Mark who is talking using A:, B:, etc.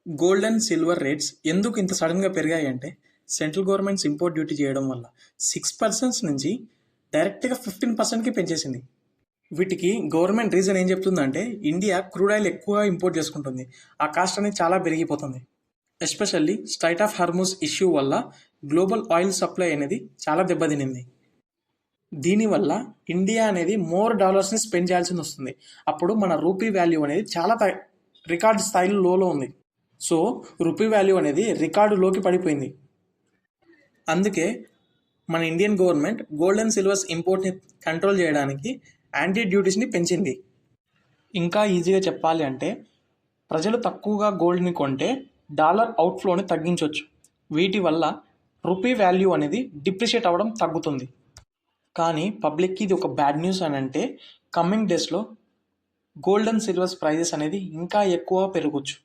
A: Gold and silver rates ఎందుకు ఇంత సడన్గా పెరిగాయి అంటే సెంట్రల్ గవర్నమెంట్స్ ఇంపోర్ట్ డ్యూటీ చేయడం వల్ల 6% నుంచి డైరెక్ట్గా 15%కి పెంచేసింది. వీటికి గవర్నమెంట్ రీజన్ ఏం చెప్తుందంటే ఇండియా క్రూడ్ ఆయిల్ ఎక్కువ ఇంపోర్ట్ చేసుకుంటుంది, ఆ కాస్ట్ అనేది చాలా పెరిగిపోతుంది. Especially straight of Hormuz issue వల్ల గ్లోబల్ ఆయిల్ సప్లై అనేది చాలా దెబ్బతినింది. దీనివల్ల ఇండియా అనేది మోర్ డాలర్స్ని స్పెండ్ చేయాల్సి వస్తుంది. అప్పుడు మన రూపీ వాల్యూ అనేది చాలా రికార్డ్ స్థాయిలో లోలో ఉంది. సో రూపీ వాల్యూ అనేది రికార్డులోకి పడిపోయింది. అందుకే మన Indian government gold and silvers ఇంపోర్ట్ని కంట్రోల్ చేయడానికి యాంటీ డ్యూటీస్ని పెంచింది. ఇంకా ఈజీగా చెప్పాలి అంటే ప్రజలు తక్కువగా గోల్డ్ని కొంటే డాలర్ అవుట్ఫ్లోని తగ్గించవచ్చు. వీటి వల్ల రూపీ వాల్యూ అనేది డిప్రిషియేట్ అవ్వడం తగ్గుతుంది. కానీ పబ్లిక్కి ఇది ఒక బ్యాడ్ న్యూస్ అని అంటే కమింగ్ డేస్లో గోల్డ్ అండ్ సిల్వర్స్ ప్రైజెస్ అనేది ఇంకా ఎక్కువ పెరగవచ్చు.